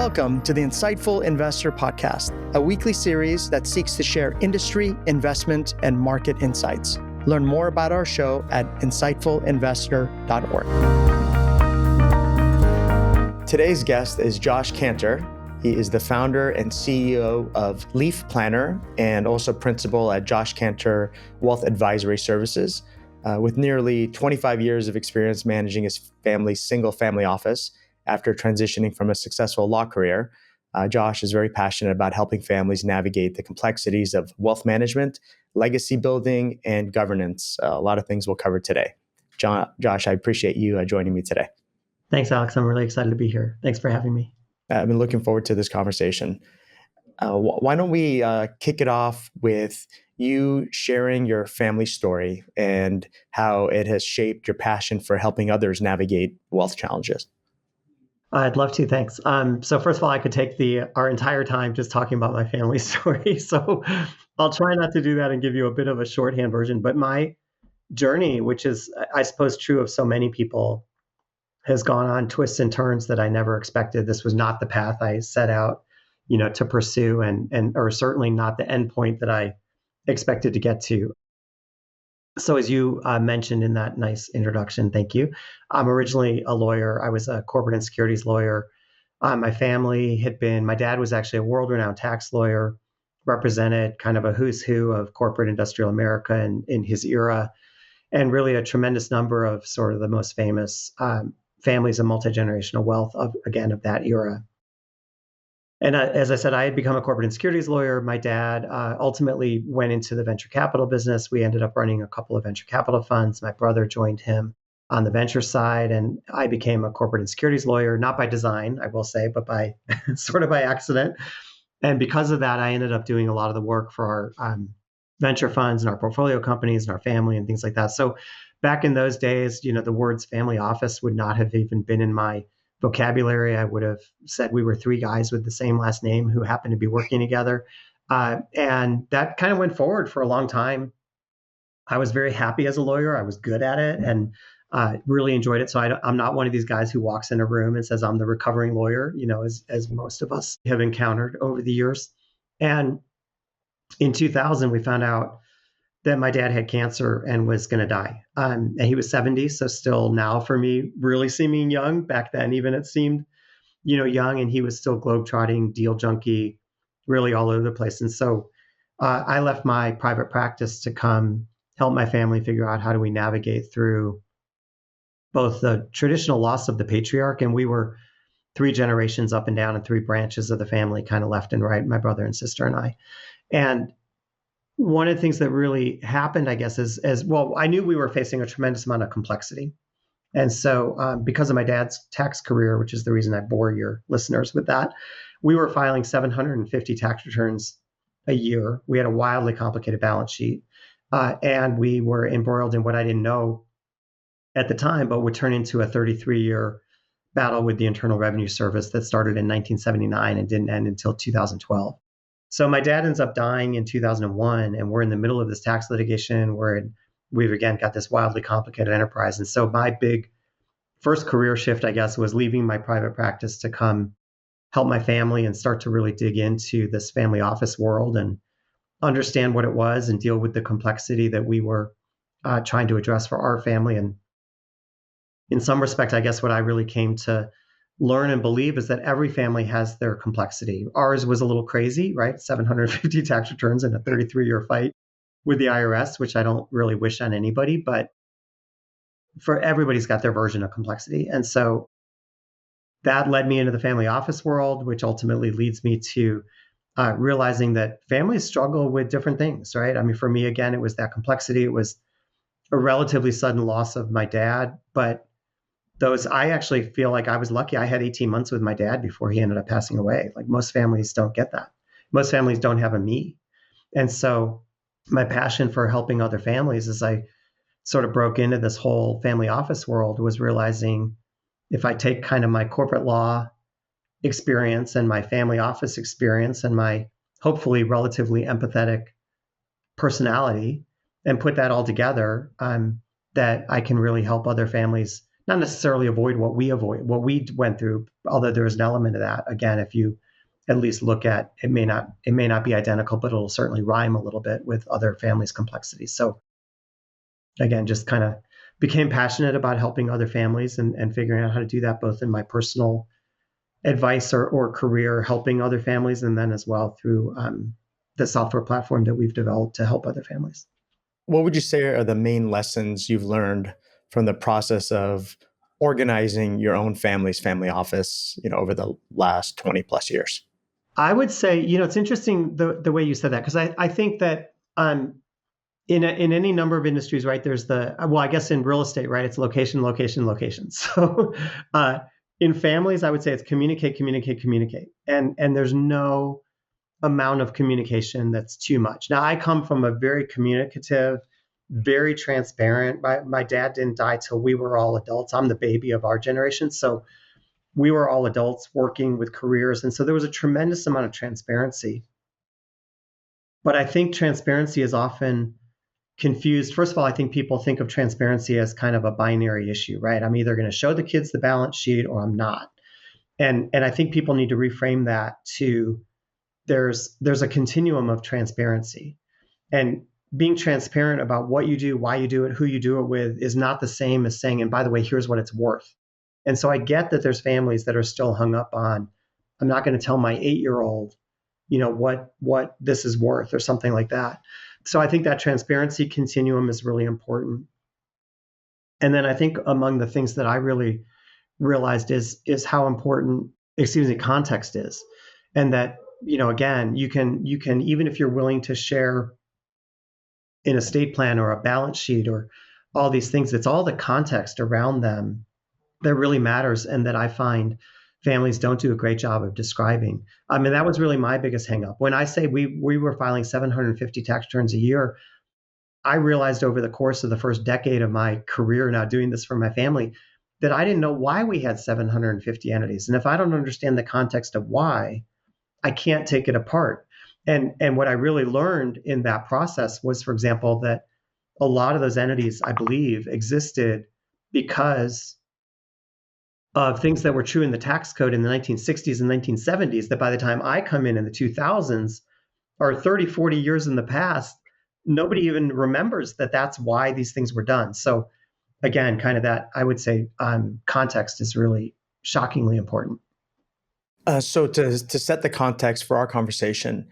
Welcome to the Insightful Investor Podcast, a weekly series that seeks to share industry, investment, and market insights. Learn more about our show at insightfulinvestor.org. Today's guest is Josh Kanter. He is the founder and CEO of leafplanner and also principal at Josh Kanter Wealth Advisory Services. With nearly 25 years of experience managing his family's single-family office after transitioning from a successful law career, Josh is very passionate about helping families navigate the complexities of wealth management, legacy building, and governance. A lot of things we'll cover today. Josh, I appreciate you joining me today. Thanks, Alex. I'm really excited to be here. Thanks for having me. I've been looking forward to this conversation. Why don't we kick it off with you sharing your family story and how it has shaped your passion for helping others navigate wealth challenges? I'd love to. Thanks. So first of all, I could take our entire time just talking about my family story. So I'll try not to do that and give you a bit of a shorthand version. But my journey, which is, I suppose, true of so many people, has gone on twists and turns that I never expected. This was not the path I set out, to pursue, or certainly not the endpoint that I expected to get to. So as you mentioned in that nice introduction, thank you. I'm originally a lawyer. I was a corporate and securities lawyer. My dad was actually a world-renowned tax lawyer, represented kind of a who's who of corporate industrial America in his era, and really a tremendous number of sort of the most famous families of multi-generational wealth of that era. And as I said, I had become a corporate and securities lawyer. My dad ultimately went into the venture capital business. We ended up running a couple of venture capital funds. My brother joined him on the venture side, and I became a corporate and securities lawyer, not by design, I will say, but by sort of by accident. And because of that, I ended up doing a lot of the work for our venture funds and our portfolio companies and our family and things like that. So back in those days, the words family office would not have even been in my vocabulary. I would have said we were three guys with the same last name who happened to be working together. And that kind of went forward for a long time. I was very happy as a lawyer. I was good at it and really enjoyed it. So I'm not one of these guys who walks in a room and says, I'm the recovering lawyer, as most of us have encountered over the years. And in 2000, we found out that my dad had cancer and was going to die. And he was 70, so still now for me, really seeming young. Back then, even it seemed, young, and he was still globetrotting, deal junkie, really all over the place. And so I left my private practice to come help my family figure out how do we navigate through both the traditional loss of the patriarch, and we were three generations up and down and three branches of the family, kind of left and right, my brother and sister and I. And one of the things that really happened, I guess, is well, I knew we were facing a tremendous amount of complexity. And so because of my dad's tax career, which is the reason I bore your listeners with that, we were filing 750 tax returns a year. We had a wildly complicated balance sheet. And we were embroiled in what I didn't know at the time, but would turn into a 33-year battle with the Internal Revenue Service that started in 1979 and didn't end until 2012. So my dad ends up dying in 2001, and we're in the middle of this tax litigation where we've again got this wildly complicated enterprise. And so my big first career shift, I guess, was leaving my private practice to come help my family and start to really dig into this family office world and understand what it was and deal with the complexity that we were trying to address for our family. And in some respect, I guess what I really came to learn and believe is that every family has their complexity. Ours was a little crazy, right? 750 tax returns in a 33-year fight with the IRS, which I don't really wish on anybody, but for everybody's got their version of complexity. And so that led me into the family office world, which ultimately leads me to realizing that families struggle with different things, right? I mean, for me, again, it was that complexity. It was a relatively sudden loss of my dad, but I actually feel like I was lucky. I had 18 months with my dad before he ended up passing away. Like most families don't get that. Most families don't have a me. And so my passion for helping other families as I sort of broke into this whole family office world was realizing if I take kind of my corporate law experience and my family office experience and my hopefully relatively empathetic personality and put that all together, that I can really help other families not necessarily avoid what we went through, although there is an element of that. Again, if you at least look at it may not be identical, but it'll certainly rhyme a little bit with other families' complexities. So again, just kind of became passionate about helping other families and figuring out how to do that both in my personal advice or career helping other families, and then as well through the software platform that we've developed to help other families. What would you say are the main lessons you've learned from the process of organizing your own family's family office, over the last 20 plus years? I would say, it's interesting the way you said that, because I think that in any number of industries, right, there's I guess in real estate, right, it's location, location, location. So in families, I would say it's communicate, communicate, communicate. And there's no amount of communication that's too much. Now, I come from a very communicative, very transparent. My dad didn't die till we were all adults. I'm the baby of our generation. So we were all adults working with careers. And so there was a tremendous amount of transparency. But I think transparency is often confused. First of all, I think people think of transparency as kind of a binary issue, right? I'm either going to show the kids the balance sheet or I'm not. And I think people need to reframe that to there's a continuum of transparency. And being transparent about what you do, why you do it, who you do it with is not the same as saying, and by the way, here's what it's worth. And so I get that there's families that are still hung up on, I'm not going to tell my 8-year-old, what this is worth or something like that. So I think that transparency continuum is really important. And then I think among the things that I really realized is how important, context is. And that, again, you can even if you're willing to share an estate plan or a balance sheet or all these things, it's all the context around them that really matters, and that I find families don't do a great job of describing. I mean, that was really my biggest hang up. When I say we were filing 750 tax returns a year, I realized over the course of the first decade of my career now doing this for my family that I didn't know why we had 750 entities. And if I don't understand the context of why, I can't take it apart. And what I really learned in that process was, for example, that a lot of those entities, I believe, existed because of things that were true in the tax code in the 1960s and 1970s, that by the time I come in the 2000s, or 30, 40 years in the past, nobody even remembers that that's why these things were done. So again, kind of that, I would say context is really shockingly important. So to set the context for our conversation,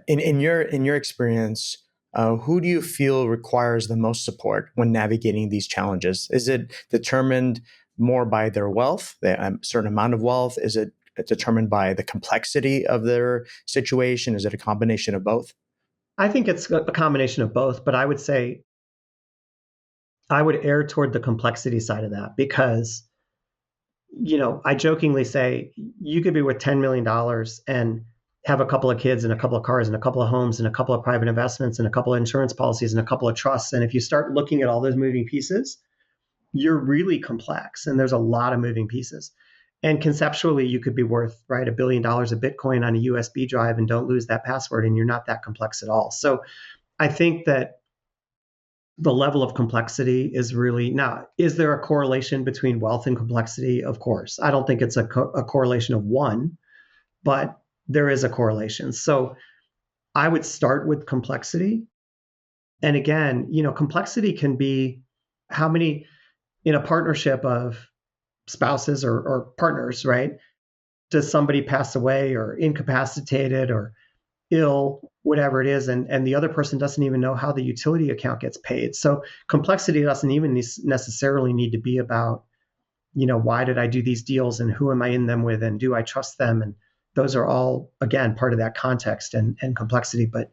in your experience, who do you feel requires the most support when navigating these challenges? Is it determined more by their wealth, a certain amount of wealth? Is it determined by the complexity of their situation? Is it a combination of both? I think it's a combination of both, but I would say I would err toward the complexity side of that because, I jokingly say you could be worth $10 million dollars and have a couple of kids and a couple of cars and a couple of homes and a couple of private investments and a couple of insurance policies and a couple of trusts. And if you start looking at all those moving pieces, you're really complex and there's a lot of moving pieces. And conceptually, you could be worth, right, $1 billion of Bitcoin on a USB drive and don't lose that password, and you're not that complex at all. So I think that the level of complexity is really now, is there a correlation between wealth and complexity? Of course. I don't think it's a correlation of one, but there is a correlation. So I would start with complexity. And again, complexity can be how many in a partnership of spouses or partners, right? Does somebody pass away or incapacitated or ill, whatever it is, and the other person doesn't even know how the utility account gets paid. So complexity doesn't even necessarily need to be about, why did I do these deals and who am I in them with and do I trust them? And those are all, again, part of that context and complexity. But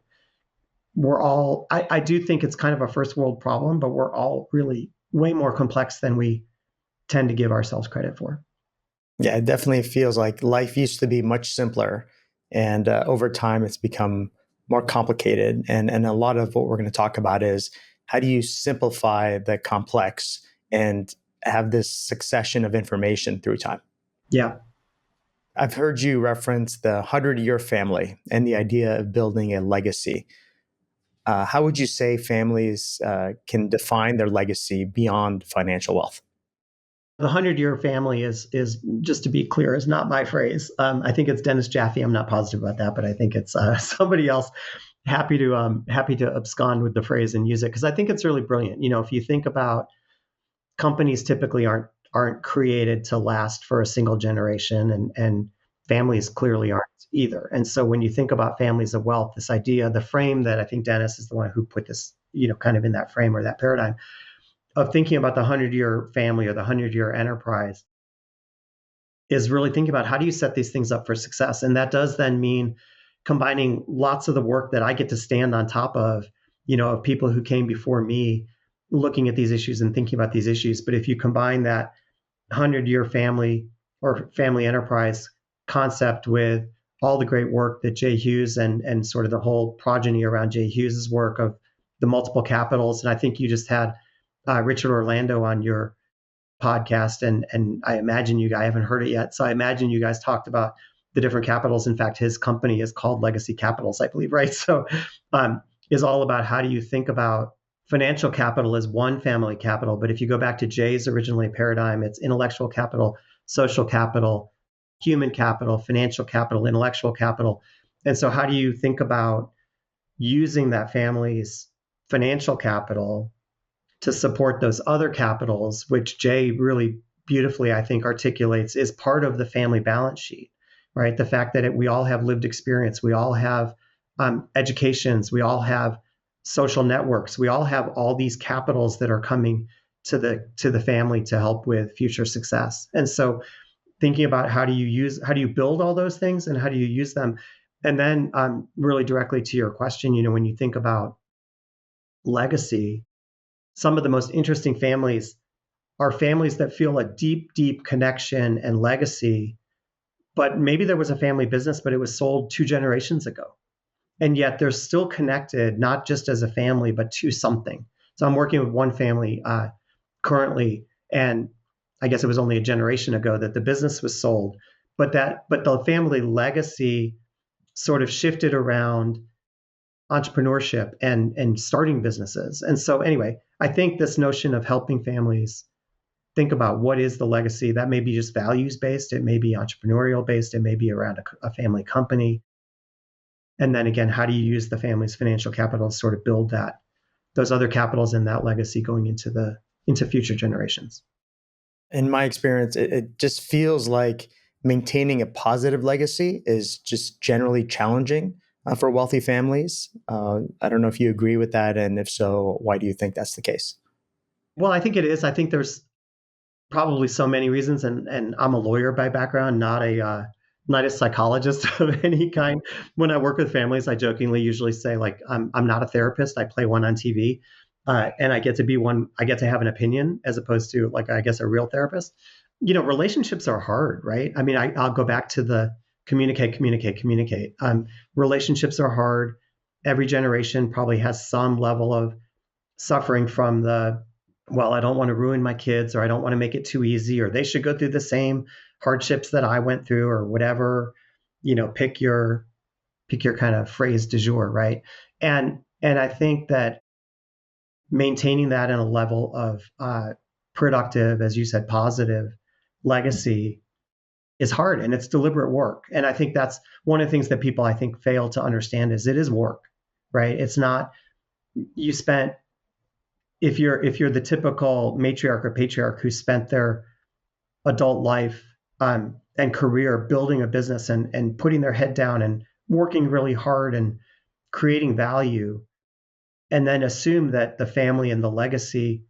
I do think it's kind of a first world problem, but we're all really way more complex than we tend to give ourselves credit for. Yeah, it definitely feels like life used to be much simpler, and over time it's become more complicated. And a lot of what we're going to talk about is how do you simplify the complex and have this succession of information through time. Yeah. I've heard you reference the 100-year family and the idea of building a legacy. How would you say families can define their legacy beyond financial wealth? The 100-year family is just to be clear, is not my phrase. I think it's Dennis Jaffe. I'm not positive about that, but I think it's somebody else. Happy to abscond with the phrase and use it because I think it's really brilliant. If you think about companies, typically aren't created to last for a single generation, and families clearly aren't either. And so when you think about families of wealth, this idea, the frame that I think Dennis is the one who put this, kind of in that frame or that paradigm of thinking about the 100-year family or the 100-year enterprise is really thinking about how do you set these things up for success. And that does then mean combining lots of the work that I get to stand on top of people who came before me looking at these issues and thinking about these issues. But if you combine that 100-year family or family enterprise concept with all the great work that Jay Hughes and sort of the whole progeny around Jay Hughes's work of the multiple capitals. And I think you just had Richard Orlando on your podcast, and I imagine I haven't heard it yet, so I imagine you guys talked about the different capitals. In fact, his company is called Legacy Capitals, I believe, right? So is all about how do you think about financial capital as one family capital. But if you go back to Jay's originally paradigm, it's intellectual capital, social capital, human capital, financial capital, intellectual capital. And so how do you think about using that family's financial capital to support those other capitals, which Jay really beautifully, I think, articulates is part of the family balance sheet, right? The fact that we all have lived experience, we all have educations, we all have social networks, we all have all these capitals that are coming to the family to help with future success. And so thinking about how do you build all those things and how do you use them? And then really directly to your question, when you think about legacy, some of the most interesting families are families that feel a deep, deep connection and legacy, but maybe there was a family business, but it was sold 2 generations ago. And yet they're still connected, not just as a family, but to something. So I'm working with one family currently, and I guess it was only a generation ago that the business was sold, but the family legacy sort of shifted around entrepreneurship and starting businesses. And so anyway, I think this notion of helping families think about what is the legacy, that may be just values based, it may be entrepreneurial based, it may be around a family company. And then again, how do you use the family's financial capital to sort of build those other capitals and that legacy going into future generations? In my experience, it just feels like maintaining a positive legacy is just generally challenging for wealthy families. I don't know if you agree with that, and if so, why do you think that's the case? Well, I think it is. I think there's probably so many reasons, and I'm a lawyer by background, not a psychologist of any kind. When I work with families, I jokingly usually say like I'm not a therapist. I play one on TV, and I get to be one. I get to have an opinion as opposed to like I guess a real therapist. Relationships are hard, right? I mean, I'll go back to the communicate, communicate, communicate. Relationships are hard. Every generation probably has some level of suffering from well, I don't want to ruin my kids, or I don't want to make it too easy, or they should go through the same hardships that I went through, or whatever, pick your kind of phrase du jour, right? And I think that maintaining that in a level of productive, as you said, positive legacy is hard, and it's deliberate work. And I think that's one of the things that people I think fail to understand is it is work, right? It's not you spent if you're the typical matriarch or patriarch who spent their adult life and career building a business and putting their head down and working really hard and creating value, and then assume that the family and the legacy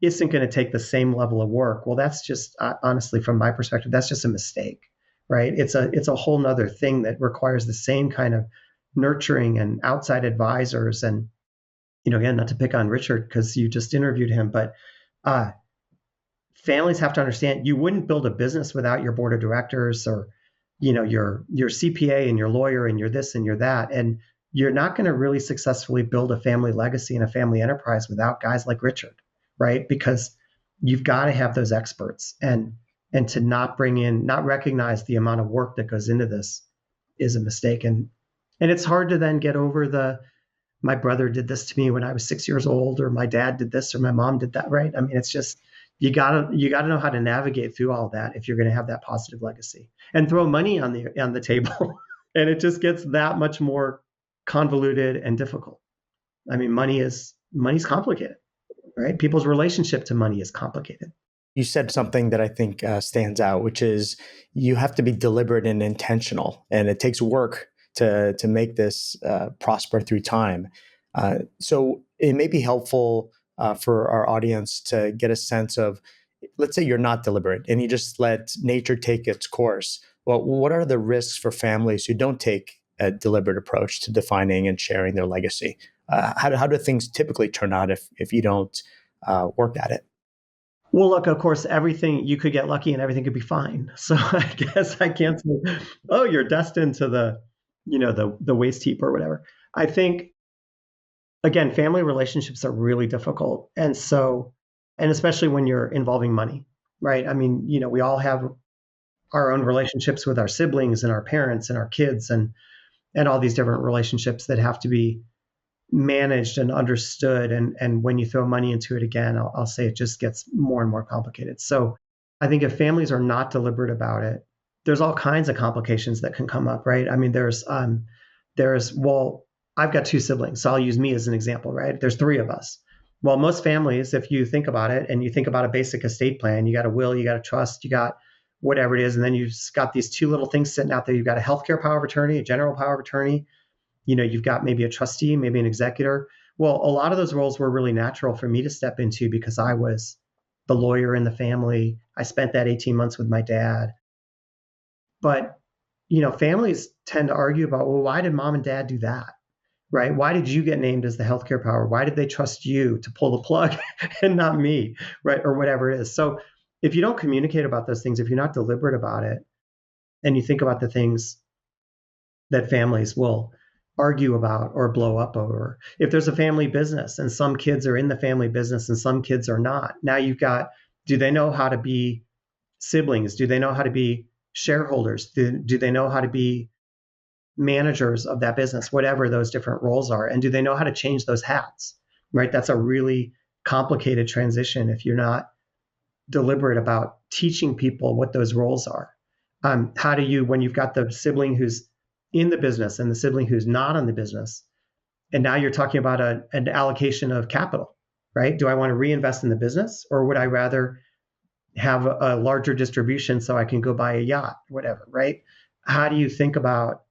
isn't going to take the same level of work. Well, that's just honestly, from my perspective, that's just a mistake, right? It's a whole nother thing that requires the same kind of nurturing and outside advisors. And again, not to pick on Richard because you just interviewed him, but families have to understand you wouldn't build a business without your board of directors or your CPA and your lawyer and your this and your that. And you're not going to really successfully build a family legacy and a family enterprise without guys like Richard, right? Because you've got to have those experts, and to not recognize the amount of work that goes into this is a mistake. And it's hard to then get over my brother did this to me when I was 6 years old, or my dad did this, or my mom did that, right? I mean, it's just, you gotta know how to navigate through all that if you're going to have that positive legacy, and throw money on the table, and it just gets that much more convoluted and difficult. I mean, money's complicated, right? People's relationship to money is complicated. You said something that I think stands out, which is you have to be deliberate and intentional, and it takes work to make this prosper through time. So it may be helpful for our audience to get a sense of, let's say you're not deliberate and you just let nature take its course. Well, what are the risks for families who don't take a deliberate approach to defining and sharing their legacy? How do things typically turn out if you don't work at it? Well, look, of course, everything you could get lucky and everything could be fine. So I guess I can't say, oh, you're destined to the waste heap or whatever. I think, again, family relationships are really difficult. And especially when you're involving money, right? I mean, we all have our own relationships with our siblings and our parents and our kids and all these different relationships that have to be managed and understood. And when you throw money into it again, I'll say it just gets more and more complicated. So I think if families are not deliberate about it, there's all kinds of complications that can come up, right? I mean, well, I've got two siblings, so I'll use me as an example, right? There's three of us. Well, most families, if you think about it and you think about a basic estate plan, you got a will, you got a trust, you got whatever it is, and then you've got these two little things sitting out there. You've got a healthcare power of attorney, a general power of attorney. You've got maybe a trustee, maybe an executor. Well, a lot of those roles were really natural for me to step into because I was the lawyer in the family. I spent that 18 months with my dad. But, families tend to argue about, well, why did mom and dad do that? Right? Why did you get named as the healthcare power? Why did they trust you to pull the plug and not me? Right? Or whatever it is. So if you don't communicate about those things, if you're not deliberate about it, and you think about the things that families will argue about or blow up over. If there's a family business and some kids are in the family business and some kids are not, now you've got, do they know how to be siblings? Do they know how to be shareholders? Do they know how to be managers of that business, whatever those different roles are? And do they know how to change those hats? Right? That's a really complicated transition if you're not deliberate about teaching people what those roles are. How do you, when you've got the sibling who's in the business and the sibling who's not in the business, and now you're talking about an allocation of capital, right? Do I want to reinvest in the business, or would I rather have a larger distribution so I can go buy a yacht, whatever, right? How do you think about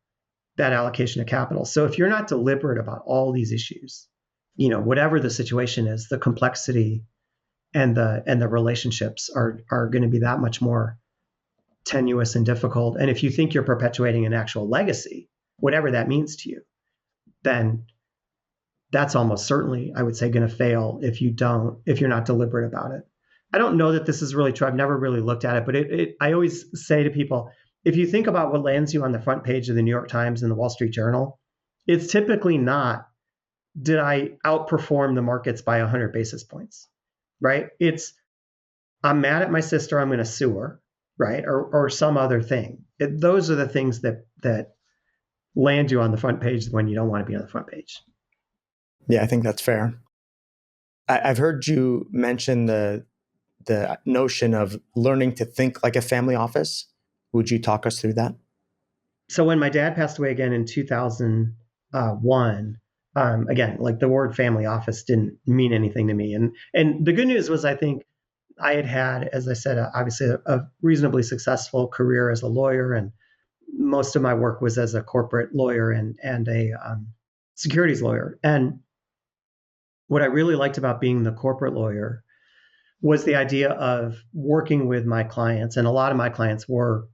that allocation of capital? So if you're not deliberate about all these issues, whatever the situation is, the complexity and the relationships are going to be that much more tenuous and difficult. And if you think you're perpetuating an actual legacy, whatever that means to you, then that's almost certainly, I would say, going to fail if you're not deliberate about it. I don't know that this is really true. I've never really looked at it, but I always say to people, if you think about what lands you on the front page of the New York Times and the Wall Street Journal, it's typically not, did I outperform the markets by 100 basis points, right? It's, I'm mad at my sister, I'm going to sue her, right? Or some other thing. Those are the things that land you on the front page when you don't want to be on the front page. Yeah, I think that's fair. I've heard you mention the notion of learning to think like a family office. Would you talk us through that? So when my dad passed away again in 2001, again, like the word family office didn't mean anything to me. And the good news was, I think I had, as I said, obviously a reasonably successful career as a lawyer, and most of my work was as a corporate lawyer and a securities lawyer. And what I really liked about being the corporate lawyer was the idea of working with my clients. And a lot of my clients were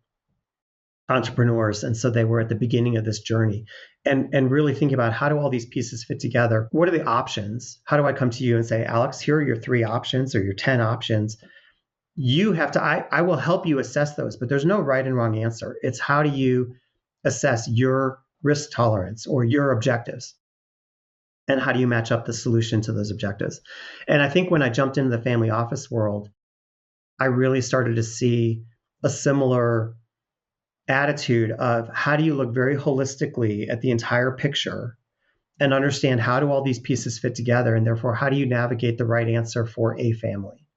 entrepreneurs. And so they were at the beginning of this journey, and really thinking about, how do all these pieces fit together? What are the options? How do I come to you and say, Alex, here are your 3 options or your 10 options? You have to, I will help you assess those, but there's no right and wrong answer. It's how do you assess your risk tolerance or your objectives? And how do you match up the solution to those objectives? And I think when I jumped into the family office world, I really started to see a similar attitude of, how do you look very holistically at the entire picture and understand how do all these pieces fit together, and therefore how do you navigate the right answer for a family?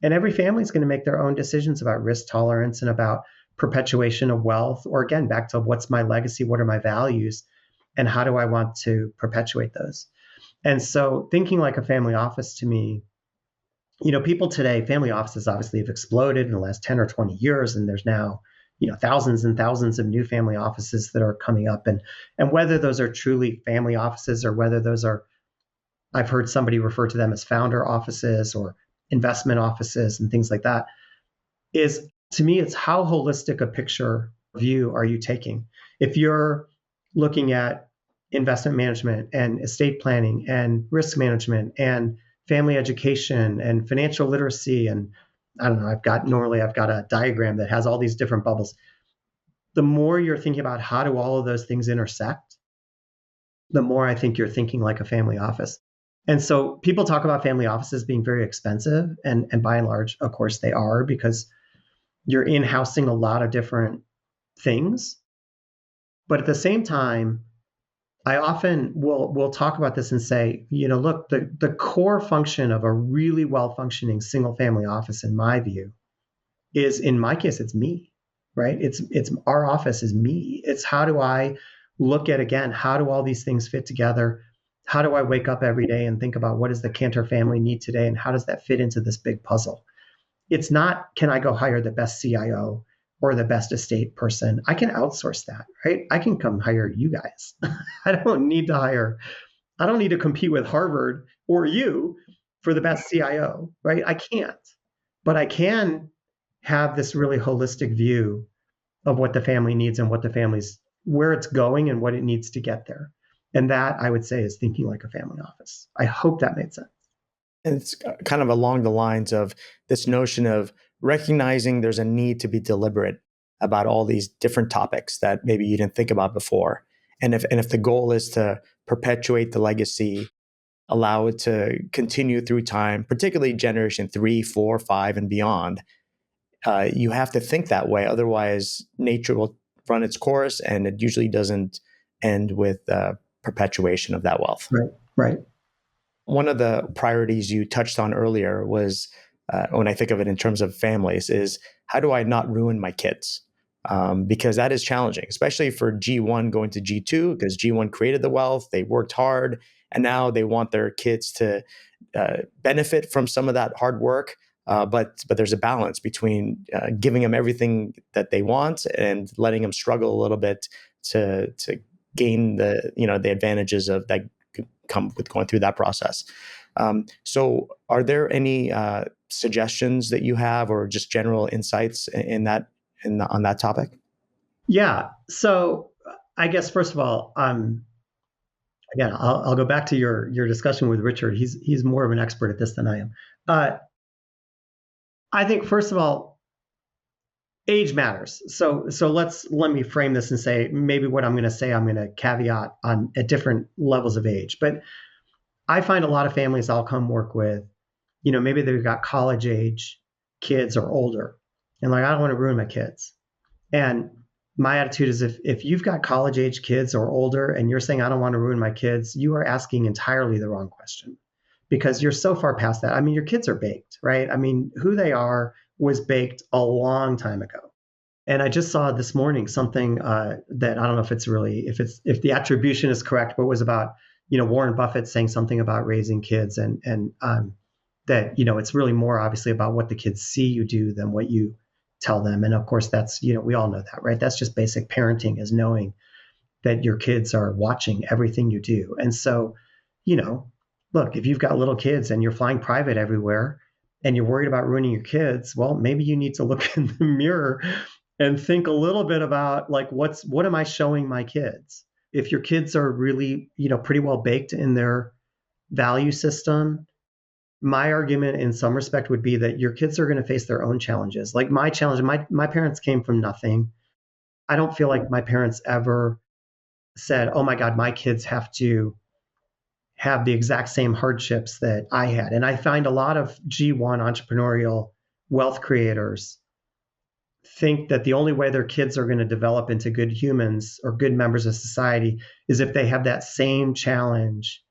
And every family is going to make their own decisions about risk tolerance and about perpetuation of wealth, or again, back to what's my legacy, what are my values, and how do I want to perpetuate those. And so thinking like a family office to me, people today, family offices obviously have exploded in the last 10 or 20 years, and there's now, thousands and thousands of new family offices that are coming up. And whether those are truly family offices or whether those are, I've heard somebody refer to them as founder offices or investment offices and things like that, is to me, it's how holistic a picture view are you taking? If you're looking at investment management and estate planning and risk management and family education and financial literacy, and I don't know, I've got a diagram that has all these different bubbles. The more you're thinking about how do all of those things intersect, the more I think you're thinking like a family office. And so people talk about family offices being very expensive, and by and large, of course, they are, because you're in-housing a lot of different things. But at the same time, I often will talk about this and say, look, the core function of a really well-functioning single-family office, in my view, is, in my case, it's me, right? It's our office is me. It's how do I look at, again, how do all these things fit together? How do I wake up every day and think about what does the Kanter family need today, and how does that fit into this big puzzle? It's not, can I go hire the best CIO or the best estate person? I can outsource that, right? I can come hire you guys. I don't need to compete with Harvard or you for the best CIO, right? I can't. But I can have this really holistic view of what the family needs and where it's going and what it needs to get there. And that, I would say, is thinking like a family office. I hope that made sense. And it's kind of along the lines of this notion of recognizing there's a need to be deliberate about all these different topics that maybe you didn't think about before. And if the goal is to perpetuate the legacy, allow it to continue through time, particularly generation 3, 4, 5, and beyond, you have to think that way. Otherwise, nature will run its course, and it usually doesn't end with perpetuation of that wealth. Right, right. One of the priorities you touched on earlier was, when I think of it in terms of families, is how do I not ruin my kids? Because that is challenging, especially for G1 going to G2, because G1 created the wealth, they worked hard, and now they want their kids to benefit from some of that hard work. But there's a balance between giving them everything that they want and letting them struggle a little bit to gain the advantages of that come with going through that process. So are there any suggestions that you have, or just general insights on that topic? Yeah. So I guess first of all, again, I'll go back to your discussion with Richard. He's more of an expert at this than I am. I think first of all, age matters. So let me frame this and say maybe what I'm going to say I'm going to caveat on at different levels of age. But I find a lot of families I'll come work with, maybe they've got college age kids or older, and like, I don't want to ruin my kids. And my attitude is, if you've got college age kids or older and you're saying I don't want to ruin my kids, you are asking entirely the wrong question, because you're so far past that. I mean, your kids are baked, right? I mean, who they are was baked a long time ago. And I just saw this morning something that I don't know if the attribution is correct, but it was about Warren Buffett saying something about raising kids, and that it's really more obviously about what the kids see you do than what you tell them. And of course, that's we all know that, right? That's just basic parenting, is knowing that your kids are watching everything you do. And so, look, if you've got little kids and you're flying private everywhere and you're worried about ruining your kids, well, maybe you need to look in the mirror and think a little bit about, like, what am I showing my kids? If your kids are really, pretty well baked in their value system, my argument in some respect would be that your kids are going to face their own challenges. Like my challenge, my parents came from nothing. I don't feel like my parents ever said, oh my God, my kids have to have the exact same hardships that I had. And I find a lot of G1 entrepreneurial wealth creators think that the only way their kids are going to develop into good humans or good members of society is if they have that same challenge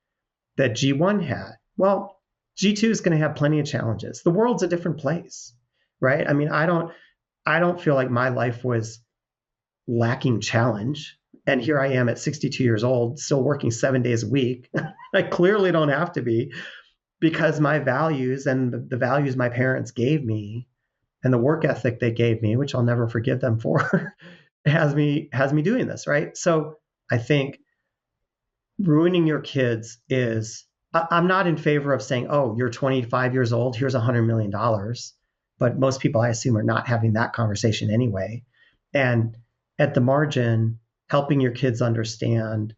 that G1 had. Well, G2 is going to have plenty of challenges. The world's a different place, right? I mean, I don't feel like my life was lacking challenge. And here I am at 62 years old, still working 7 days a week. I clearly don't have to be, because my values and the values my parents gave me and the work ethic they gave me, which I'll never forgive them for, has me doing this, right? So I think ruining your kids is, I'm not in favor of saying, oh, you're 25 years old, here's $100 million. But most people, I assume, are not having that conversation anyway. And at the margin, helping your kids understand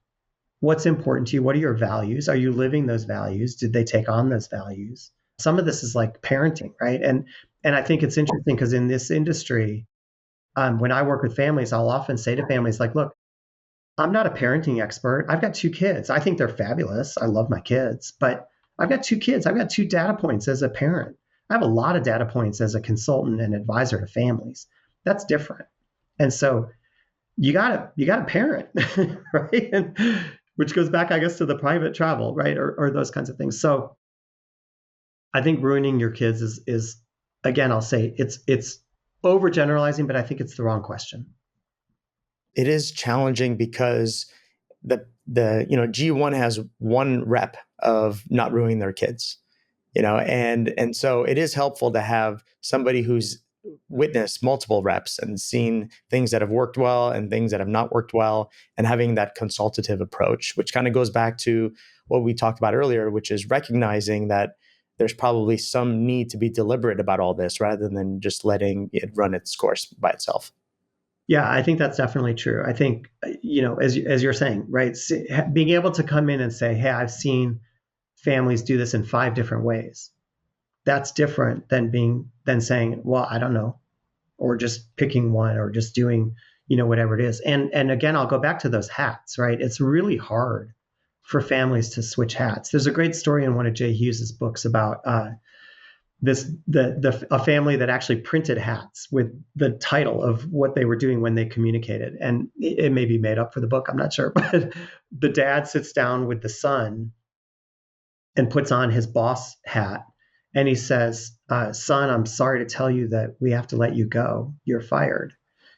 what's important to you. What are your values? Are you living those values? Did they take on those values? Some of this is like parenting, right? And I think it's interesting because in this industry, when I work with families, I'll often say to families like, look, I'm not a parenting expert. I've got 2 kids. I think they're fabulous. I love my kids, but I've got 2 kids. I've got 2 data points as a parent. I have a lot of data points as a consultant and advisor to families. That's different. And so you gotta parent, right? And which goes back, I guess, to the private travel, right? Or those kinds of things. So I think ruining your kids is again, I'll say it's overgeneralizing, but I think it's the wrong question. It is challenging because the G1 has one rep of not ruining their kids, and so it is helpful to have somebody who's witnessed multiple reps and seen things that have worked well and things that have not worked well, and having that consultative approach, which kind of goes back to what we talked about earlier, which is recognizing that there's probably some need to be deliberate about all this rather than just letting it run its course by itself. Yeah, I think that's definitely true. I think, as you're saying, right, being able to come in and say, hey, I've seen families do this in 5 different ways. That's different than saying, well, I don't know, or just picking one, or just doing, whatever it is. And again, I'll go back to those hats, right? It's really hard for families to switch hats. There's a great story in one of Jay Hughes's books about a family that actually printed hats with the title of what they were doing when they communicated. And it may be made up for the book, I'm not sure, but the dad sits down with the son and puts on his boss hat, and he says, son, I'm sorry to tell you that we have to let you go. You're fired.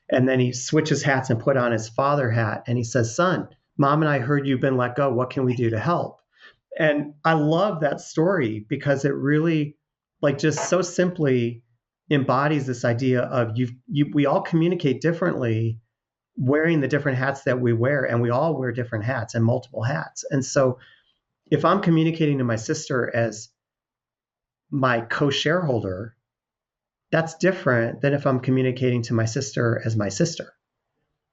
And then he switches hats and put on his father hat, and he says, son, mom and I heard you've been let go. What can we do to help? And I love that story because it really, like, just so simply embodies this idea of we all communicate differently, wearing the different hats that we wear, and we all wear different hats and multiple hats. And so if I'm communicating to my sister as my co-shareholder, that's different than if I'm communicating to my sister as my sister.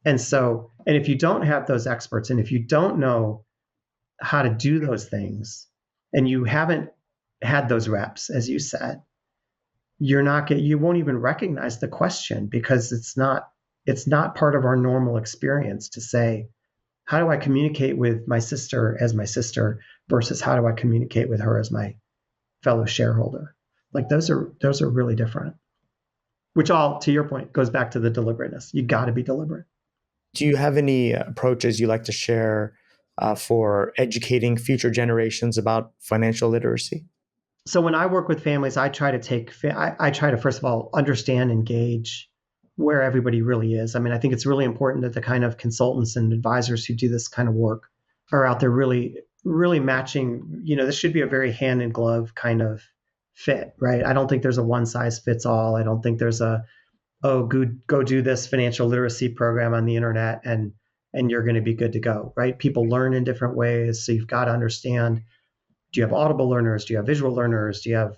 And so, and if you don't have those experts, and if you don't know how to do those things, and you haven't had those reps, as you said, you won't even recognize the question, because it's not part of our normal experience to say, how do I communicate with my sister as my sister versus how do I communicate with her as my fellow shareholder? Like, those are really different, which, all to your point, goes back to the deliberateness. You got to be deliberate. Do you have any approaches you like to share for educating future generations about financial literacy? So when I work with families, I try to first of all understand and gauge where everybody really is. I mean, I think it's really important that the kind of consultants and advisors who do this kind of work are out there really, really matching. This should be a very hand in glove kind of fit, right? I don't think there's a one size fits all. I don't think there's go do this financial literacy program on the internet and you're going to be good to go, right? People learn in different ways, so you've got to understand. Do you have audible learners? Do you have visual learners? Do you have,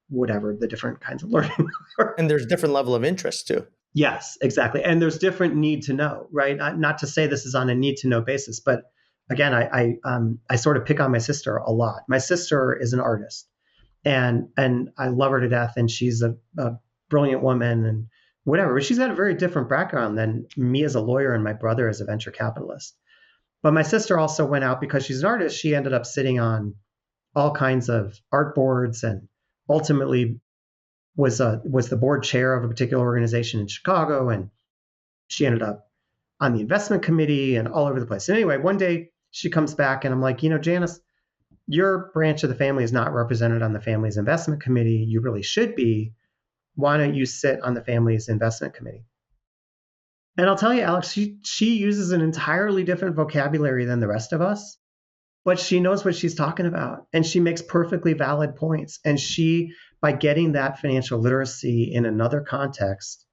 whatever the different kinds of learning are? And there's different level of interest too. Yes, exactly. And there's different need to know, right? Not to say this is on a need to know basis, but again, I sort of pick on my sister a lot. My sister is an artist, and I love her to death, and she's a brilliant woman and whatever. But she's got a very different background than me as a lawyer and my brother as a venture capitalist. But my sister also went out, because she's an artist. She ended up sitting on all kinds of art boards, and ultimately was the board chair of a particular organization in Chicago. And she ended up on the investment committee and all over the place. And anyway, one day she comes back and I'm like, Janice, your branch of the family is not represented on the family's investment committee. You really should be. Why don't you sit on the family's investment committee? And I'll tell you, Alex, she uses an entirely different vocabulary than the rest of us, but she knows what she's talking about and she makes perfectly valid points. And she, by getting that financial literacy in another context,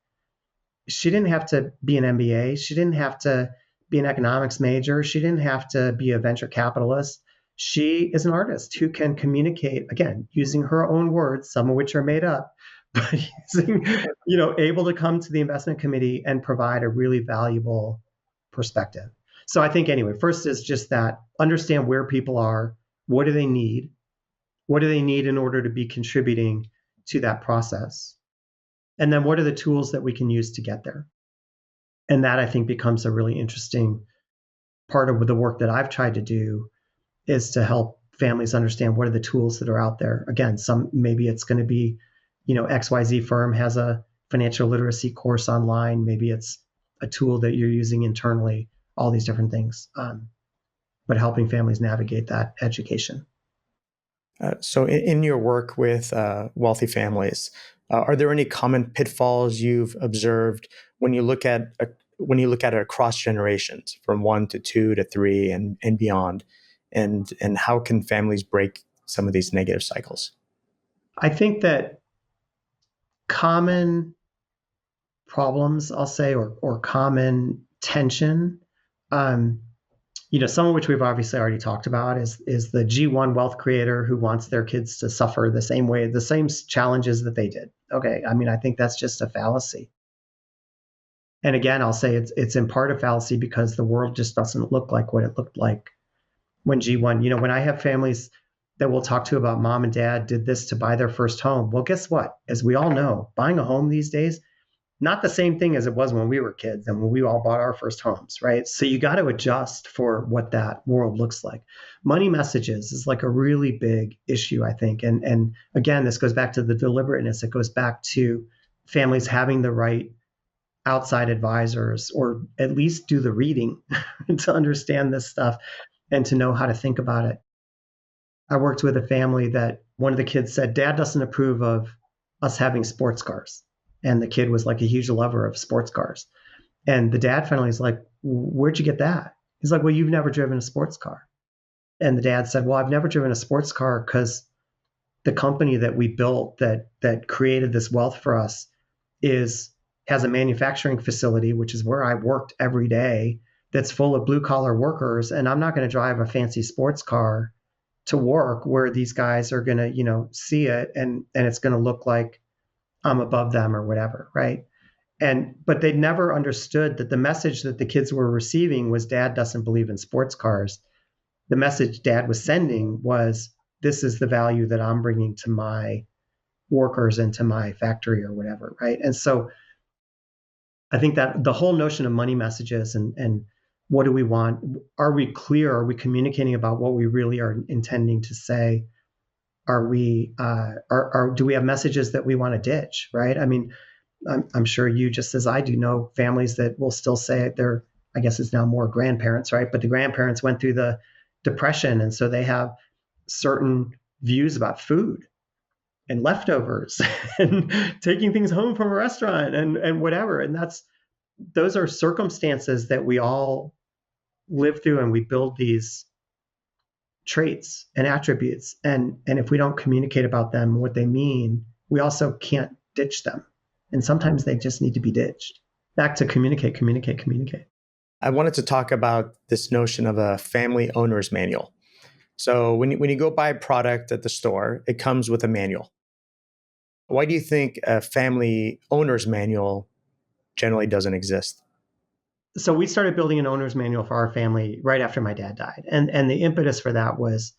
she didn't have to be an MBA. She didn't have to be an economics major. She didn't have to be a venture capitalist. She is an artist who can communicate, again, using her own words, some of which are made up, but using, able to come to the investment committee and provide a really valuable perspective. So I think, anyway, first is just that understand where people are, what do they need? What do they need in order to be contributing to that process? And then what are the tools that we can use to get there? And that I think becomes a really interesting part of the work that I've tried to do is to help families understand what are the tools that are out there. Again, maybe it's going to be, XYZ firm has a financial literacy course online. Maybe it's a tool that you're using internally, all these different things, but helping families navigate that education. So, in your work with wealthy families, are there any common pitfalls you've observed when you look at it across generations, from 1 to 2 to 3 and beyond, and how can families break some of these negative cycles? I think that common problems, I'll say, or common tension, um, some of which we've obviously already talked about, is the G1 wealth creator who wants their kids to suffer the same way, the same challenges that they did. Okay, I think that's just a fallacy. And again, I'll say it's in part a fallacy because the world just doesn't look like what it looked like when G1. When I have families that we'll talk to about mom and dad did this to buy their first home. Well, guess what? As we all know, buying a home these days, not the same thing as it was when we were kids and when we all bought our first homes, right? So you got to adjust for what that world looks like. Money messages is like a really big issue, I think. And again, this goes back to the deliberateness. It goes back to families having the right outside advisors, or at least do the reading to understand this stuff and to know how to think about it. I worked with a family that one of the kids said, Dad doesn't approve of us having sports cars. And the kid was like a huge lover of sports cars. And the dad finally was like, where'd you get that? He's like, well, you've never driven a sports car. And the dad said, well, I've never driven a sports car because the company that we built that created this wealth for us has a manufacturing facility, which is where I worked every day, that's full of blue collar workers. And I'm not going to drive a fancy sports car to work where these guys are going to, see it and it's going to look like I'm above them or whatever, right? But they never understood that the message that the kids were receiving was Dad doesn't believe in sports cars. The message Dad was sending was, this is the value that I'm bringing to my workers and to my factory or whatever, right? And so I think that the whole notion of money messages and what do we want? Are we clear? Are we communicating about what we really are intending to say? Are we do we have messages that we want to ditch, right? I mean, I'm sure you, just as I do, know families that will still say they're, I guess it's now more grandparents, right? But the grandparents went through the Depression, and so they have certain views about food and leftovers and taking things home from a restaurant and whatever. And those are circumstances that we all live through, and we build these traits and attributes. And if we don't communicate about them, what they mean, we also can't ditch them. And sometimes they just need to be ditched. Back to communicate, communicate, communicate. I wanted to talk about this notion of a family owner's manual. So when you go buy a product at the store, it comes with a manual. Why do you think a family owner's manual generally doesn't exist? So we started building an owner's manual for our family right after my dad died. And the impetus for that was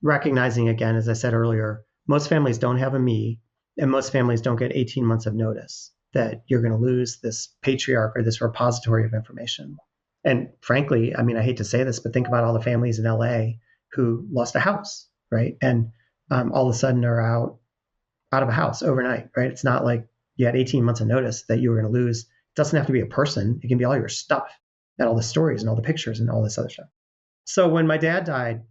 recognizing, again, as I said earlier, most families don't have a me, and most families don't get 18 months of notice that you're going to lose this patriarch or this repository of information. And frankly, I mean, I hate to say this, but think about all the families in LA who lost a house, right? And all of a sudden are out of a house overnight, right? It's not like you had 18 months of notice that you were going to lose. It doesn't have to be a person. It can be all your stuff and all the stories and all the pictures and all this other stuff. So when my dad died,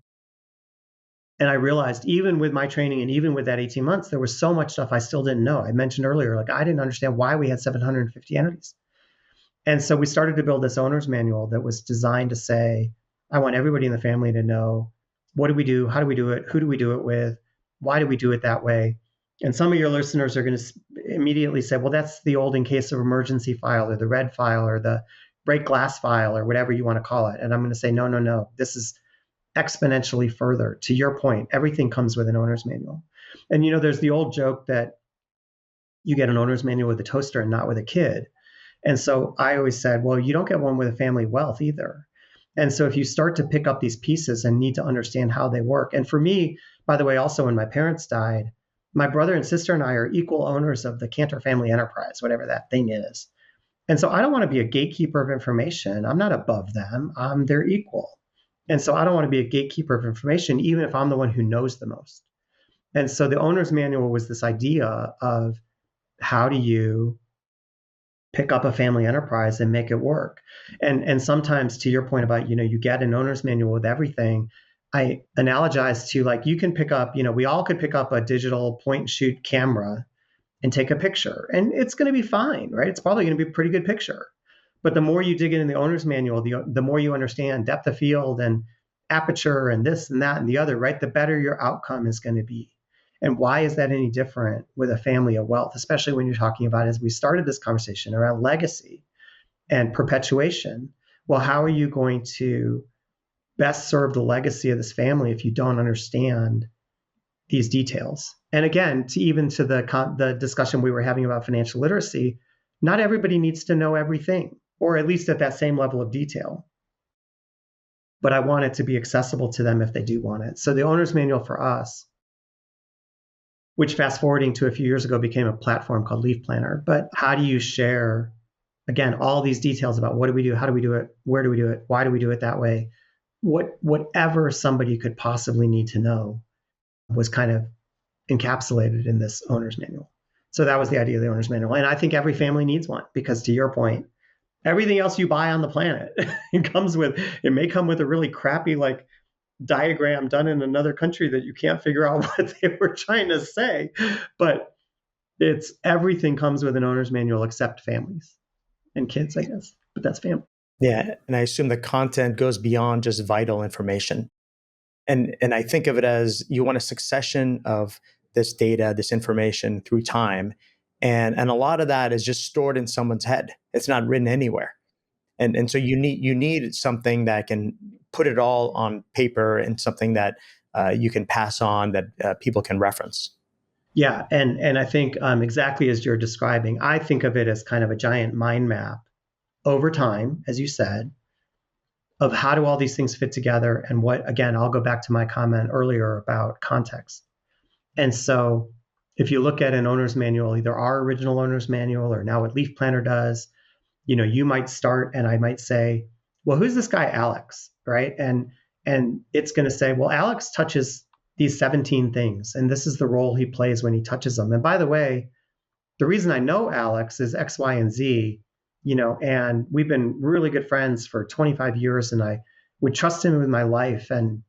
And I realized even with my training and even with that 18 months, there was so much stuff I still didn't know. I mentioned earlier, like I didn't understand why we had 750 entities. And so we started to build this owner's manual that was designed to say, I want everybody in the family to know, what do we do? How do we do it? Who do we do it with? Why do we do it that way? And some of your listeners are going to immediately say, well, that's the old in case of emergency file or the red file or the break glass file or whatever you want to call it. And I'm going to say, no, no, no. This is exponentially further. To your point, everything comes with an owner's manual. And there's the old joke that you get an owner's manual with a toaster and not with a kid. And so I always said, well, you don't get one with a family wealth either. And so if you start to pick up these pieces and need to understand how they work, and for me, by the way, also when my parents died, my brother and sister and I are equal owners of the Kanter family enterprise, whatever that thing is. And so I don't want to be a gatekeeper of information. I'm not above them. They're equal. And so I don't want to be a gatekeeper of information, even if I'm the one who knows the most. And so the owner's manual was this idea of how do you pick up a family enterprise and make it work. And sometimes, to your point about, you get an owner's manual with everything, I analogize to, like, you can pick up, we all could pick up a digital point and shoot camera and take a picture, and it's going to be fine, right? It's probably going to be a pretty good picture. But the more you dig in the owner's manual, the more you understand depth of field and aperture and this and that and the other, right? The better your outcome is going to be. And why is that any different with a family of wealth, especially when you're talking about, as we started this conversation, around legacy and perpetuation? Well, how are you going to best serve the legacy of this family if you don't understand these details? And again, to the discussion we were having about financial literacy, not everybody needs to know everything, or at least at that same level of detail. But I want it to be accessible to them if they do want it. So the owner's manual for us, which fast forwarding to a few years ago became a platform called leafplanner. But how do you share, again, all these details about what do we do, how do we do it, where do we do it, why do we do it that way? Whatever somebody could possibly need to know was kind of encapsulated in this owner's manual. So that was the idea of the owner's manual. And I think every family needs one, because to your point, everything else you buy on the planet, it may come with a really crappy, like, diagram done in another country that you can't figure out what they were trying to say. But everything comes with an owner's manual except families and kids, I guess. But that's family. Yeah. And I assume the content goes beyond just vital information. And I think of it as you want a succession of this data, this information through time. And a lot of that is just stored in someone's head. It's not written anywhere. And so you need something that can put it all on paper, and something that you can pass on, that people can reference. Yeah, and I think exactly as you're describing, I think of it as kind of a giant mind map over time, as you said, of how do all these things fit together, and what, again, I'll go back to my comment earlier about context. And so if you look at an owner's manual, either our original owner's manual or now what Leaf Planner does, you might start and I might say, well, who's this guy, Alex, right? And it's going to say, well, Alex touches these 17 things, and this is the role he plays when he touches them. And by the way, the reason I know Alex is X, Y, and Z, and we've been really good friends for 25 years, and I would trust him with my life and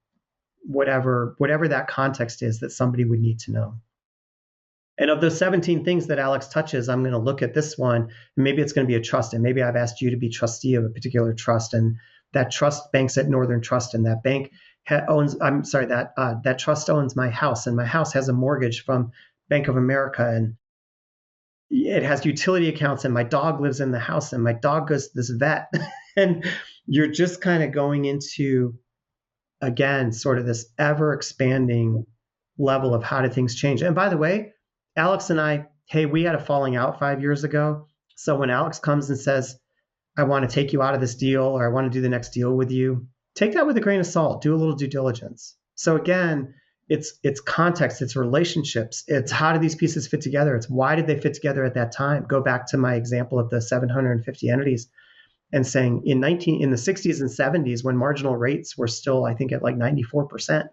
whatever that context is that somebody would need to know. And of those 17 things that Alex touches, I'm going to look at this one, and maybe it's going to be a trust. And maybe I've asked you to be trustee of a particular trust, and that trust banks at Northern Trust, and that bank that trust owns my house, and my house has a mortgage from Bank of America, and it has utility accounts, and my dog lives in the house, and my dog goes to this vet. And you're just kind of going into, again, sort of this ever expanding level of how do things change. And by the way, Alex and I, hey, we had a falling out 5 years ago. So when Alex comes and says, I want to take you out of this deal, or I want to do the next deal with you, take that with a grain of salt, do a little due diligence. So again, it's context, it's relationships, it's how do these pieces fit together? It's why did they fit together at that time? Go back to my example of the 750 entities and saying in the 60s and 70s, when marginal rates were still, I think, at like 94%,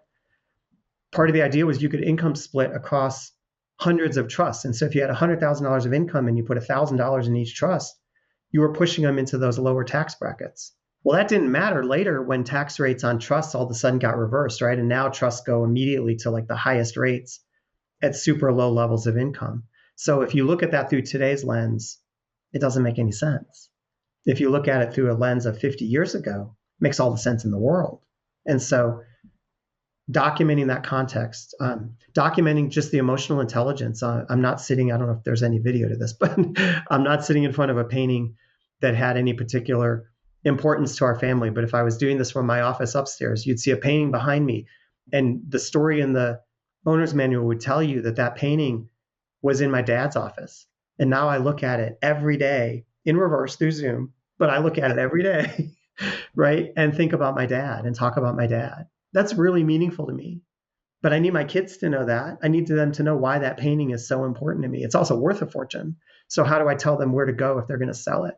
part of the idea was you could income split across hundreds of trusts. And so if you had $100,000 of income and you put $1,000 in each trust, you were pushing them into those lower tax brackets. Well, that didn't matter later when tax rates on trusts all of a sudden got reversed, right? And now trusts go immediately to like the highest rates at super low levels of income. So if you look at that through today's lens, it doesn't make any sense. If you look at it through a lens of 50 years ago, it makes all the sense in the world. And so documenting that context, documenting just the emotional intelligence. I'm not sitting, I don't know if there's any video to this, but I'm not sitting in front of a painting that had any particular importance to our family. But if I was doing this from my office upstairs, you'd see a painting behind me. And the story in the owner's manual would tell you that that painting was in my dad's office. And now I look at it every day in reverse through Zoom, but I look at it every day, right? And think about my dad and talk about my dad. That's really meaningful to me. But I need my kids to know that. I need them to know why that painting is so important to me. It's also worth a fortune. So how do I tell them where to go if they're going to sell it?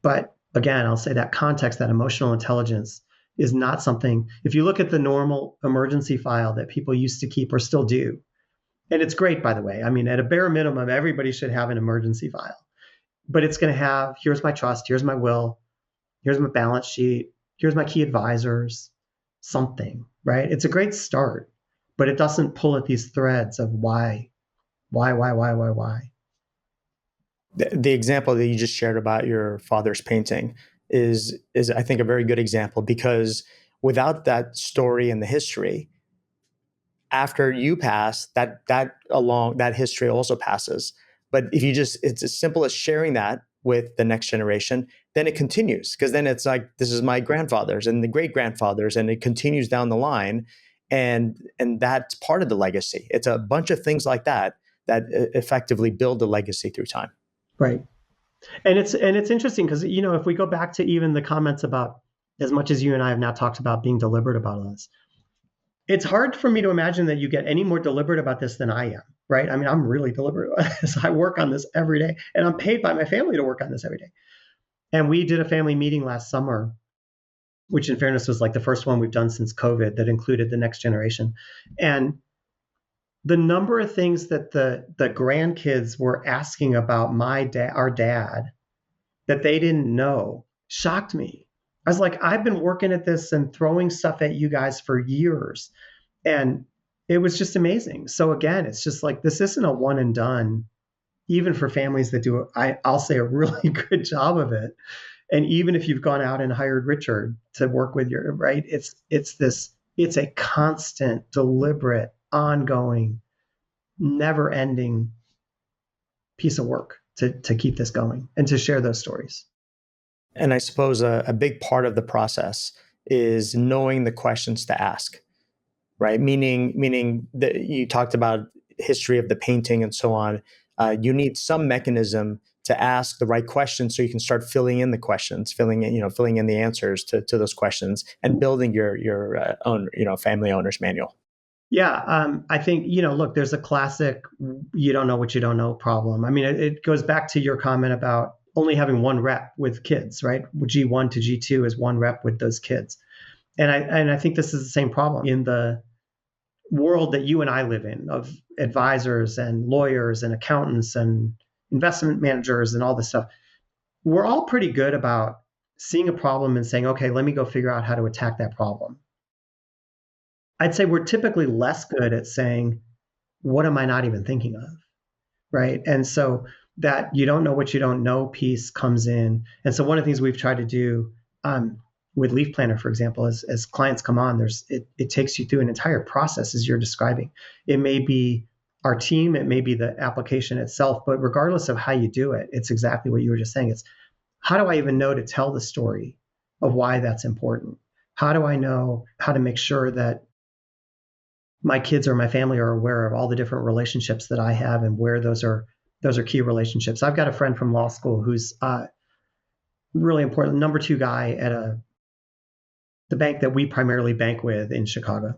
But again, I'll say that context, that emotional intelligence is not something, if you look at the normal emergency file that people used to keep or still do, and it's great, by the way. I mean, at a bare minimum, everybody should have an emergency file, but it's going to have, here's my trust, here's my will, here's my balance sheet, here's my key advisors, something, right? It's a great start, but it doesn't pull at these threads of why. The example that you just shared about your father's painting is I think a very good example, because without that story and the history, after you pass, that history also passes. But if you just, it's as simple as sharing that with the next generation, then it continues, because then it's like, this is my grandfather's and the great grandfather's, and it continues down the line, and that's part of the legacy. It's a bunch of things like that that effectively build the legacy through time. Right. And it's interesting because, if we go back to even the comments about, as much as you and I have now talked about being deliberate about this, it's hard for me to imagine that you get any more deliberate about this than I am, right? I mean, I'm really deliberate about this. I work on this every day, and I'm paid by my family to work on this every day. And we did a family meeting last summer, which in fairness was like the first one we've done since COVID that included the next generation. And the number of things that the grandkids were asking about our dad, that they didn't know, shocked me. I was like, I've been working at this and throwing stuff at you guys for years. And it was just amazing. So again, it's just like, this isn't a one and done, even for families that do, I'll say, a really good job of it. And even if you've gone out and hired Richard to work with your, right, it's a constant, deliberate, ongoing, never ending piece of work to keep this going and to share those stories. And I suppose a big part of the process is knowing the questions to ask, right? Meaning that you talked about history of the painting and so on. You need some mechanism to ask the right questions so you can start filling in the questions, filling in the answers to those questions, and building your own family owner's manual. Yeah, I think, look, there's a classic you don't know what you don't know problem. I mean, it goes back to your comment about only having one rep with kids, right? G1 to G2 is one rep with those kids. And I think this is the same problem in the world that you and I live in, of advisors and lawyers and accountants and investment managers and all this stuff. We're all pretty good about seeing a problem and saying, okay, let me go figure out how to attack that problem. I'd say we're typically less good at saying, what am I not even thinking of? Right. And so that you don't know what you don't know piece comes in. And so one of the things we've tried to do with Leaf Planner, for example, is as clients come on, it takes you through an entire process as you're describing. It may be our team, it may be the application itself, but regardless of how you do it, it's exactly what you were just saying. It's, how do I even know to tell the story of why that's important? How do I know how to make sure that my kids or my family are aware of all the different relationships that I have and where those are key relationships? I've got a friend from law school who's really important, number two guy at the bank that we primarily bank with in Chicago.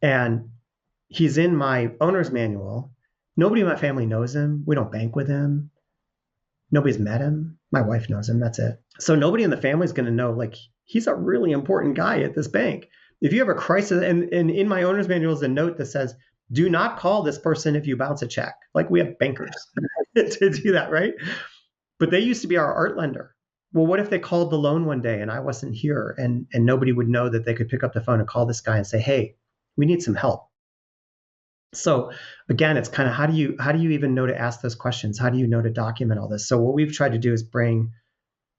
And he's in my owner's manual. Nobody in my family knows him. We don't bank with him. Nobody's met him. My wife knows him. That's it. So nobody in the family is going to know, like, he's a really important guy at this bank. If you have a crisis, and in my owner's manual is a note that says, do not call this person if you bounce a check. Like, we have bankers to do that, right? But they used to be our art lender. well, what if they called the loan one day and I wasn't here, and nobody would know that they could pick up the phone and call this guy and say, hey, we need some help. So again, it's kind of how do you even know to ask those questions? How do you know to document all this? So what we've tried to do is bring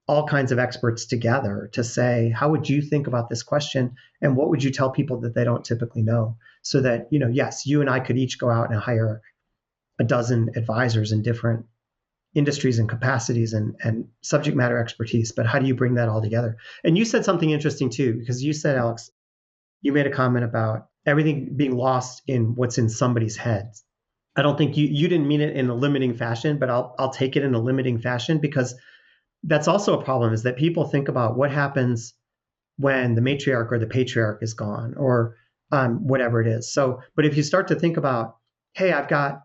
all kinds of experts together to say, how would you think about this question? And what would you tell people that they don't typically know? So that, yes, you and I could each go out and hire a dozen advisors in different industries and capacities and subject matter expertise. But how do you bring that all together? And you said something interesting too, because you said, Alex, you made a comment about everything being lost in what's in somebody's head. I don't think you didn't mean it in a limiting fashion, but I'll take it in a limiting fashion, because that's also a problem, is that people think about what happens when the matriarch or the patriarch is gone, or whatever it is. So, but if you start to think about, hey, I've got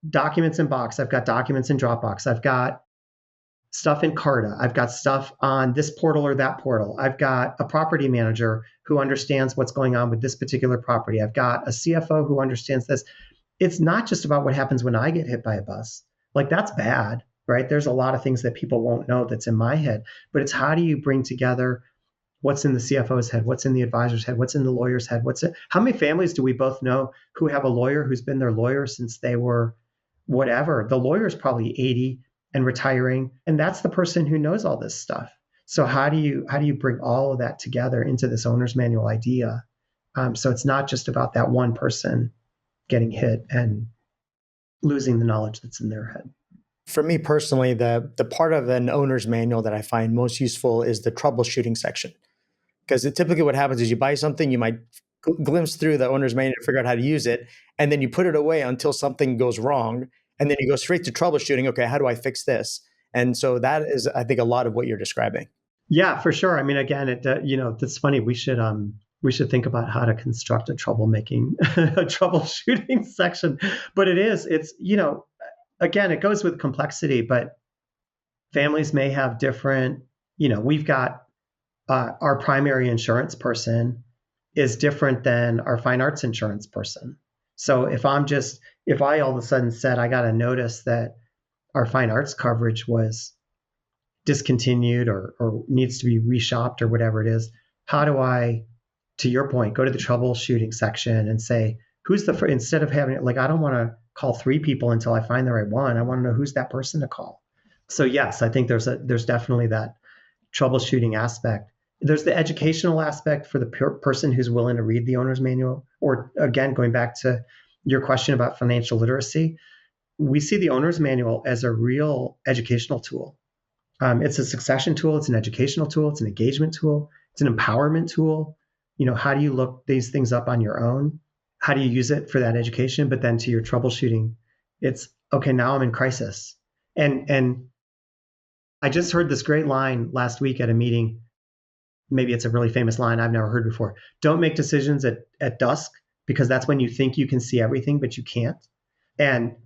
documents in Box, I've got documents in Dropbox, I've got stuff in Carta, I've got stuff on this portal or that portal, I've got a property manager who understands what's going on with this particular property, I've got a CFO who understands this. It's not just about what happens when I get hit by a bus. Like, that's bad, right? There's a lot of things that people won't know that's in my head, but it's how do you bring together what's in the CFO's head, what's in the advisor's head, what's in the lawyer's head, how many families do we both know who have a lawyer who's been their lawyer since they were whatever? The lawyer's probably 80 and retiring, and that's the person who knows all this stuff. So how do you bring all of that together into this owner's manual idea? So it's not just about that one person getting hit and losing the knowledge that's in their head. For me personally, the part of an owner's manual that I find most useful is the troubleshooting section. Because typically what happens is you buy something, you might glimpse through the owner's manual to figure out how to use it, and then you put it away until something goes wrong, and then you go straight to troubleshooting. Okay, how do I fix this? And so that is, I think, a lot of what you're describing. Yeah, for sure. I mean, again, that's funny. We should think about how to construct a a troubleshooting section. But it's again, it goes with complexity. But families may have different. We've got our primary insurance person is different than our fine arts insurance person. So if I all of a sudden said I got a notice that our fine arts coverage was discontinued or needs to be reshopped or whatever it is, how do I, to your point, go to the troubleshooting section and say, instead of having it, like, I don't want to call 3 people until I find the right one. I want to know who's that person to call. So yes, I think there's definitely that troubleshooting aspect. There's the educational aspect for the person who's willing to read the owner's manual. Or again, going back to your question about financial literacy, we see the owner's manual as a real educational tool. It's a succession tool. It's an educational tool. It's an engagement tool. It's an empowerment tool. How do you look these things up on your own? How do you use it for that education? But then to your troubleshooting, it's okay. Now I'm in crisis, and I just heard this great line last week at a meeting. Maybe it's a really famous line I've never heard before. Don't make decisions at dusk, because that's when you think you can see everything, but you can't. And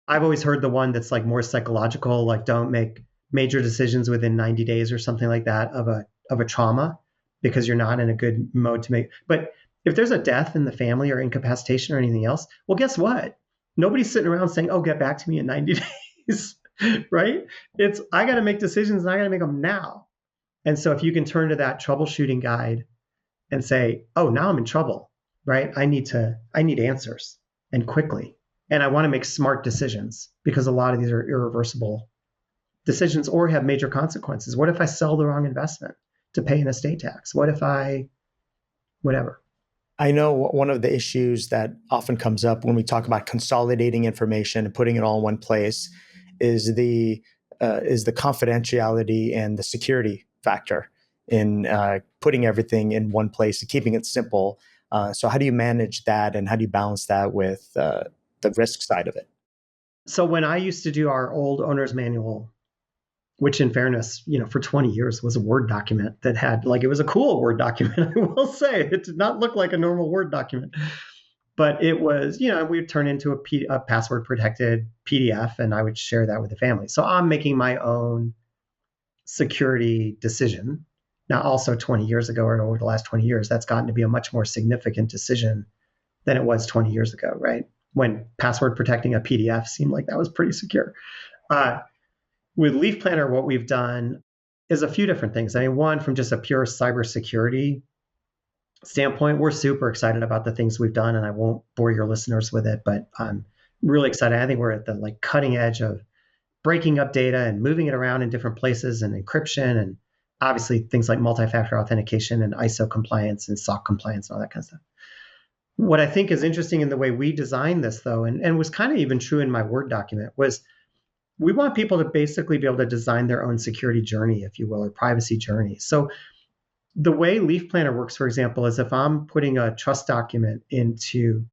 I've always heard the one that's like more psychological, like don't make major decisions within 90 days or something like that of a trauma, because you're not in a good mode to make. But if there's a death in the family or incapacitation or anything else, well, guess what? Nobody's sitting around saying, oh, get back to me in 90 days, right? I got to make decisions and I got to make them now. And so if you can turn to that troubleshooting guide and say, oh, now I'm in trouble, right? I need answers, and quickly. And I want to make smart decisions, because a lot of these are irreversible decisions or have major consequences. What if I sell the wrong investment to pay an estate tax? What if whatever? I know one of the issues that often comes up when we talk about consolidating information and putting it all in one place is the confidentiality and the security factor in putting everything in one place and keeping it simple. So how do you manage that, and how do you balance that with the risk side of it? So when I used to do our old owner's manual, which in fairness, for 20 years was a Word document that had, like, it was a cool Word document, I will say. It did not look like a normal Word document, but it was, we'd turn into a password protected PDF, and I would share that with the family. So I'm making my own security decision. Now, also 20 years ago, or over the last 20 years, that's gotten to be a much more significant decision than it was 20 years ago, right? When password protecting a PDF seemed like that was pretty secure. With Leaf Planner, what we've done is a few different things. I mean, one, from just a pure cybersecurity standpoint, we're super excited about the things we've done, and I won't bore your listeners with it, but I'm really excited. I think we're at the cutting edge of breaking up data and moving it around in different places, and encryption, and obviously things like multi-factor authentication and ISO compliance and SOC compliance and all that kind of stuff. What I think is interesting in the way we designed this, though, and was kind of even true in my Word document, was we want people to basically be able to design their own security journey, if you will, or privacy journey. So the way Leaf Planner works, for example, is if I'm putting a trust document into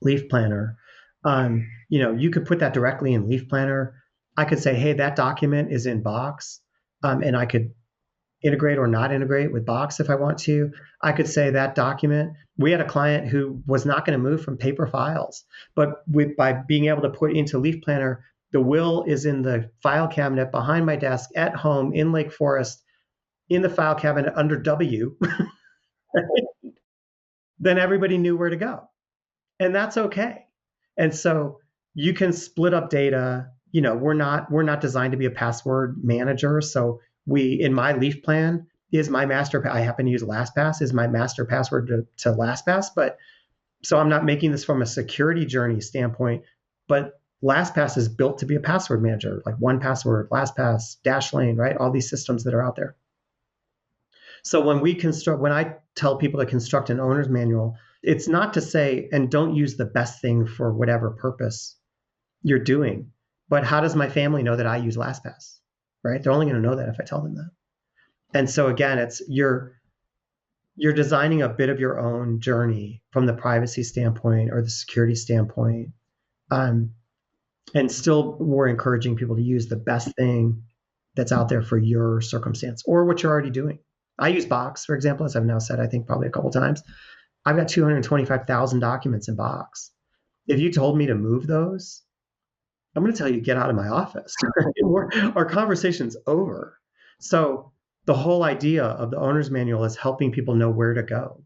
Leaf Planner, you could put that directly in Leaf Planner. I could say, hey, that document is in Box, and I could integrate or not integrate with Box if I want to. I could say that document. We had a client who was not going to move from paper files, but by being able to put into Leaf Planner, the will is in the file cabinet behind my desk at home in Lake Forest, in the file cabinet under W, then everybody knew where to go. And that's okay. And so you can split up data. We're not designed to be a password manager. So in my Leaf plan is my master. I happen to use LastPass is my master password to LastPass, but so I'm not making this from a security journey standpoint, but LastPass is built to be a password manager, like 1Password, LastPass, Dashlane, right? All these systems that are out there. So when I tell people to construct an owner's manual, it's not to say, and don't use the best thing for whatever purpose you're doing, but how does my family know that I use LastPass, right? They're only going to know that if I tell them that. And so again, it's you're designing a bit of your own journey from the privacy standpoint or the security standpoint. And still we're encouraging people to use the best thing that's out there for your circumstance or what you're already doing. I use Box, for example, as I've now said, I think probably a couple of times. I've got 225,000 documents in Box. If you told me to move those, I'm going to tell you to get out of my office. Our conversation's over. So the whole idea of the owner's manual is helping people know where to go,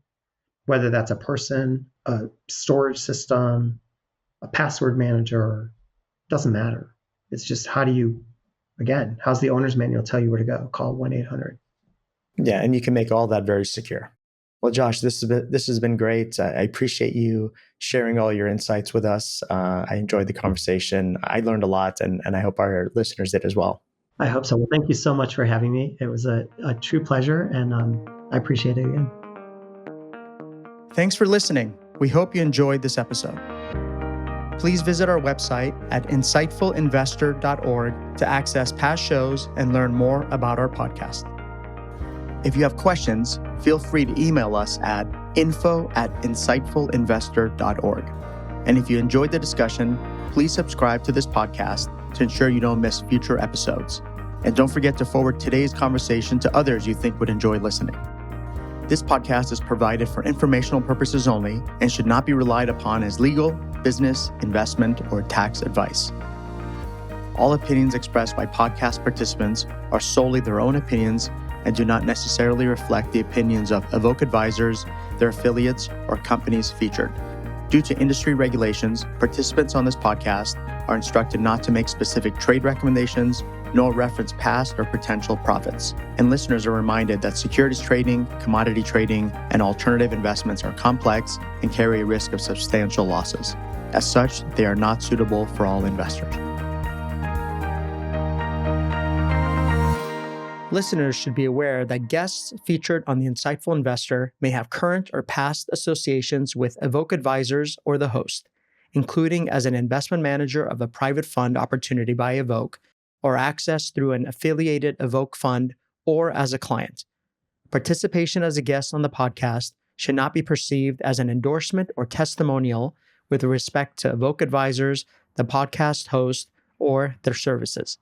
whether that's a person, a storage system, a password manager, doesn't matter. It's just how's the owner's manual tell you where to go? Call 1-800. Yeah, and you can make all that very secure. Well, Josh, this has been great. I appreciate you sharing all your insights with us. I enjoyed the conversation. I learned a lot, and I hope our listeners did as well. I hope so. Well, thank you so much for having me. It was a true pleasure, and I appreciate it again. Thanks for listening. We hope you enjoyed this episode. Please visit our website at insightfulinvestor.org to access past shows and learn more about our podcast. If you have questions, feel free to email us at info@insightfulinvestor.org. And if you enjoyed the discussion, please subscribe to this podcast to ensure you don't miss future episodes. And don't forget to forward today's conversation to others you think would enjoy listening. This podcast is provided for informational purposes only and should not be relied upon as legal, business, investment, or tax advice. All opinions expressed by podcast participants are solely their own opinions and do not necessarily reflect the opinions of Evoke advisors, their affiliates, or companies featured. Due to industry regulations, participants on this podcast are instructed not to make specific trade recommendations, nor reference past or potential profits. And listeners are reminded that securities trading, commodity trading, and alternative investments are complex and carry a risk of substantial losses. As such, they are not suitable for all investors. Listeners should be aware that guests featured on The Insightful Investor may have current or past associations with Evoke advisors or the host, including as an investment manager of a private fund opportunity by Evoke, or access through an affiliated Evoke fund, or as a client. Participation as a guest on the podcast should not be perceived as an endorsement or testimonial with respect to Evoke advisors, the podcast host, or their services.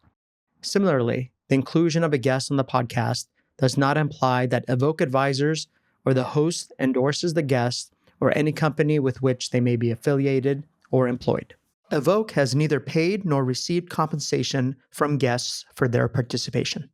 Similarly, the inclusion of a guest on the podcast does not imply that Evoke advisors or the host endorses the guest or any company with which they may be affiliated or employed. Evoke has neither paid nor received compensation from guests for their participation.